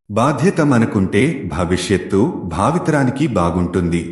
బాధ్యత మనకుంటే భవిష్యత్తు భావితరానికి బాగుంటుంది.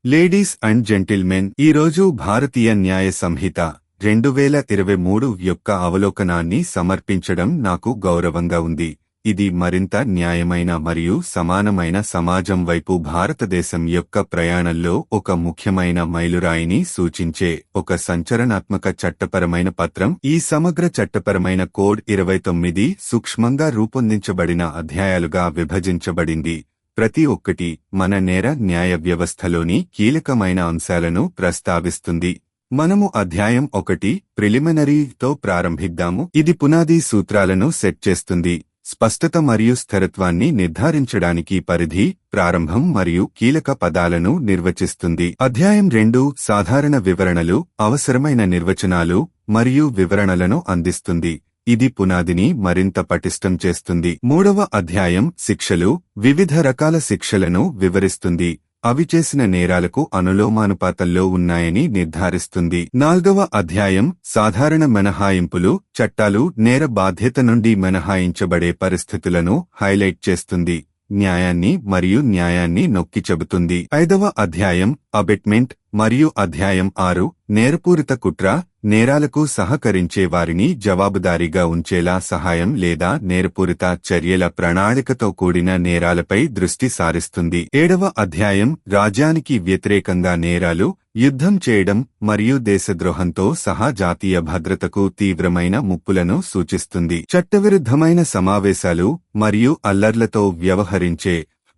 లేడీస్ అండ్ జెంటిల్మెన్, ఈరోజు భారతీయ న్యాయ సంహిత 2023 యొక్క అవలోకనాన్ని సమర్పించడం నాకు గౌరవంగా ఉంది. ఇది మరింత న్యాయమైన మరియు సమానమైన సమాజం వైపు భారతదేశం యొక్క ప్రయాణంలో ఒక ముఖ్యమైన మైలురాయిని సూచించే ఒక సంచలనాత్మక చట్టపరమైన పత్రం. ఈ సమగ్ర చట్టపరమైన కోడ్ 29 సూక్ష్మంగా రూపొందించబడిన అధ్యాయాలుగా విభజించబడింది. ప్రతి ఒక్కటి మన నేర న్యాయ వ్యవస్థలోని కీలకమైన అంశాలను ప్రస్తావిస్తుంది. మనము అధ్యాయం 1 ప్రిలిమినరీతో ప్రారంభిద్దాము. ఇది పునాది సూత్రాలను సెట్ చేస్తుంది, స్పష్టత మరియు స్థిరత్వాన్ని నిర్ధారించడానికి పరిధి, ప్రారంభం మరియు కీలక పదాలను నిర్వచిస్తుంది. అధ్యాయం 2 సాధారణ వివరణలు, అవసరమైన నిర్వచనాలు మరియు వివరణలను అందిస్తుంది. ఇది పునాదిని మరింత పటిష్టం చేస్తుంది. 3వ అధ్యాయం శిక్షలు, వివిధ రకాల శిక్షలను వివరిస్తుంది, అవి చేసిన నేరాలకు అనులోమానుపాతంలో ఉన్నాయని నిర్ధారిస్తుంది. 4వ అధ్యాయం సాధారణ మినహాయింపులు, చట్టాలు నేర బాధ్యత నుండి మినహాయించబడే పరిస్థితులను హైలైట్ చేస్తుంది, న్యాయాన్ని మరియు న్యాయాన్ని నొక్కి చెబుతుంది. 5వ అధ్యాయం అబెట్మెంట్ మరియు అధ్యాయం 6 నేరపూరిత కుట్ర, నేరాలకు సహకరించే వారిని జవాబుదారీగా ఉంచేలా సహాయం లేదా నేరపూరిత చర్యల ప్రణాళికతో కూడిన నేరాలపై దృష్టి సారిస్తుంది. 7వ అధ్యాయం రాజ్యానికి వ్యతిరేకంగా నేరాలు, యుద్ధం చేయడం మరియు దేశద్రోహంతో సహా జాతీయ భద్రతకు తీవ్రమైన ముప్పులను సూచిస్తుంది. చట్టవిరుద్ధమైన సమావేశాలు మరియు అల్లర్లతో వ్యవహరించే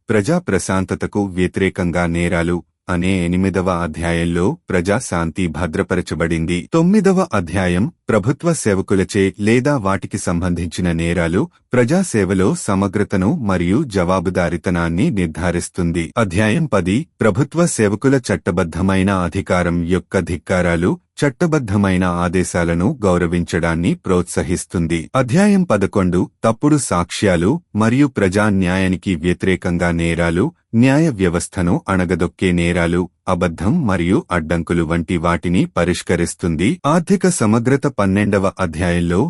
ప్రజా ప్రశాంతతకు వ్యతిరేకంగా నేరాలు అనే 8వ అధ్యాయంలో ప్రజాశాంతి భద్రపరచబడింది. 9వ అధ్యాయం ప్రభుత్వ సేవకులచే లేదా వాటికి సంబంధించిన నేరాలు, ప్రజాసేవలో సమగ్రతను మరియు జవాబుదారితనాన్ని నిర్ధారిస్తుంది. అధ్యాయం 10 ప్రభుత్వ సేవకుల చట్టబద్ధమైన అధికారం యొక్క ధిక్కారాలు, చట్టబద్ధమైన ఆదేశాలను గౌరవించడాన్ని ప్రోత్సహిస్తుంది. అధ్యాయం 11 తప్పుడు సాక్ష్యాలు మరియు ప్రజా న్యాయానికి వ్యతిరేకంగా నేరాలు, న్యాయ వ్యవస్థను అణగదొక్కే నేరాలు, అబద్ధం మరియు అడ్డంకులు వంటి వాటిని పరిష్కరిస్తుంది. ఆర్థిక సమగ్రత 12వ అధ్యాయంలో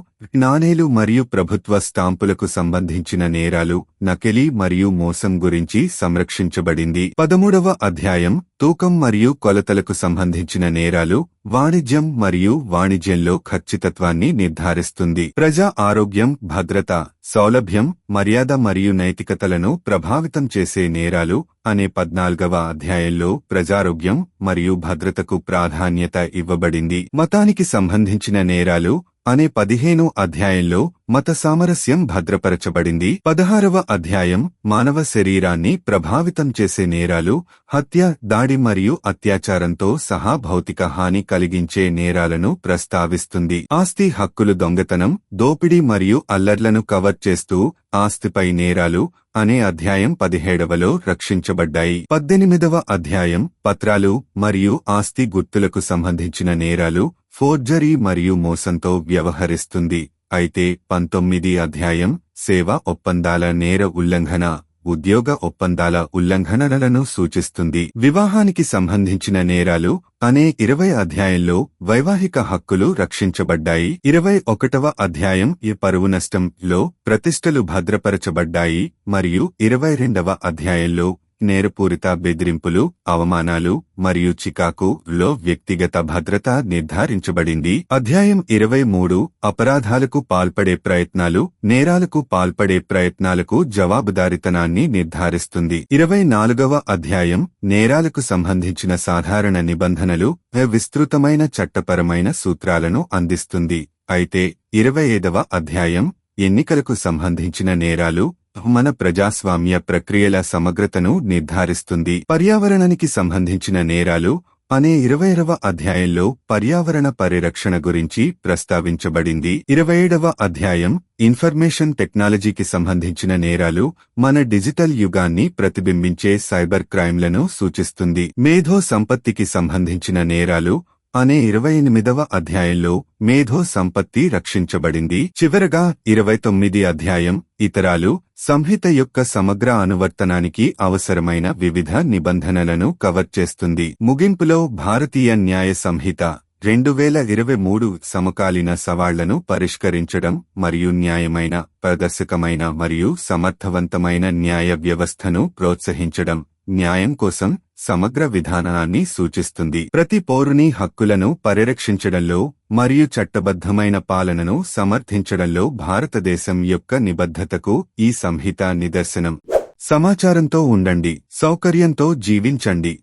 నాణేలు మరియు ప్రభుత్వ స్టాంపులకు సంబంధించిన నేరాలు, నకిలీ మరియు మోసం గురించి సంరక్షించబడింది. 13వ అధ్యాయం తూకం మరియు కొలతలకు సంబంధించిన నేరాలు, వాణిజ్యం మరియు వాణిజ్యంలో ఖచ్చితత్వాన్ని నిర్ధారిస్తుంది. ప్రజా ఆరోగ్యం, భద్రత, సౌలభ్యం, మర్యాద మరియు నైతికతలను ప్రభావితం చేసే నేరాలు అనే 14వ అధ్యాయంలో ప్రజారోగ్యం మరియు భద్రతకు ప్రాధాన్యత ఇవ్వబడింది. మతానికి సంబంధించిన నేరాలు అనే 15 అధ్యాయంలో మత సామరస్యం భద్రపరచబడింది. 16వ అధ్యాయం మానవ శరీరాన్ని ప్రభావితం చేసే నేరాలు, హత్య, దాడి మరియు అత్యాచారంతో సహా భౌతిక హాని కలిగించే నేరాలను ప్రస్తావిస్తుంది. ఆస్తి హక్కులు, దొంగతనం, దోపిడీ మరియు అల్లర్లను కవర్ చేస్తూ ఆస్తిపై నేరాలు అనే అధ్యాయం 17వలో రక్షించబడ్డాయి. 18వ అధ్యాయం పత్రాలు మరియు ఆస్తి గుర్తులకు సంబంధించిన నేరాలు, ఫోర్జరీ మరియు మోసంతో వ్యవహరిస్తుంది. అయితే 19 అధ్యాయం సేవ ఒప్పందాల నేర ఉల్లంఘన, ఉద్యోగ ఒప్పందాల ఉల్లంఘనలను సూచిస్తుంది. వివాహానికి సంబంధించిన నేరాలు అనే 20 అధ్యాయంలో వైవాహిక హక్కులు రక్షించబడ్డాయి. 21వ అధ్యాయం పరువు నష్టంలో ప్రతిష్టలు భద్రపరచబడ్డాయి మరియు 22వ అధ్యాయంలో నేరపూరిత బెదిరింపులు, అవమానాలు మరియు చికాకులో వ్యక్తిగత భద్రత నిర్ధారించబడింది. అధ్యాయం 23 అపరాధాలకు పాల్పడే ప్రయత్నాలు, నేరాలకు పాల్పడే ప్రయత్నాలకు జవాబుదారితనాన్ని నిర్ధారిస్తుంది. 24వ అధ్యాయం నేరాలకు సంబంధించిన సాధారణ నిబంధనలు, విస్తృతమైన చట్టపరమైన సూత్రాలను అందిస్తుంది. అయితే 25వ అధ్యాయం ఎన్నికలకు సంబంధించిన నేరాలు, మన ప్రజాస్వామ్య ప్రక్రియల సమగ్రతను నిర్ధారిస్తుంది. పర్యావరణానికి సంబంధించిన నేరాలు అనే 20వ అధ్యాయంలో పర్యావరణ పరిరక్షణ గురించి ప్రస్తావించబడింది. 27వ అధ్యాయం ఇన్ఫర్మేషన్ టెక్నాలజీకి సంబంధించిన నేరాలు, మన డిజిటల్ యుగాన్ని ప్రతిబింబించే సైబర్ క్రైమ్లను సూచిస్తుంది. మేధో సంపత్తికి సంబంధించిన నేరాలు అనే 28వ అధ్యాయంలో మేధో సంపత్తి రక్షించబడింది. చివరగా 29 అధ్యాయం ఇతరాలు సంహిత యొక్క సమగ్ర అనువర్తనానికి అవసరమైన వివిధ నిబంధనలను కవర్ చేస్తుంది. ముగింపులో భారతీయ న్యాయ సంహిత 2023 సమకాలీన సవాళ్లను పరిష్కరించడం మరియు న్యాయమైన, పారదర్శకమైన మరియు సమర్థవంతమైన న్యాయ వ్యవస్థను ప్రోత్సహించడం, న్యాయం కోసం సమగ్ర విధానాన్ని సూచిస్తుంది. ప్రతి పౌరుని హక్కులను పరిరక్షించడంలో మరియు చట్టబద్ధమైన పాలనను సమర్థించడంలో భారతదేశం యొక్క నిబద్ధతకు ఈ సంహిత నిదర్శనం. సమాచారంతో ఉండండి, సౌకర్యంతో జీవించండి.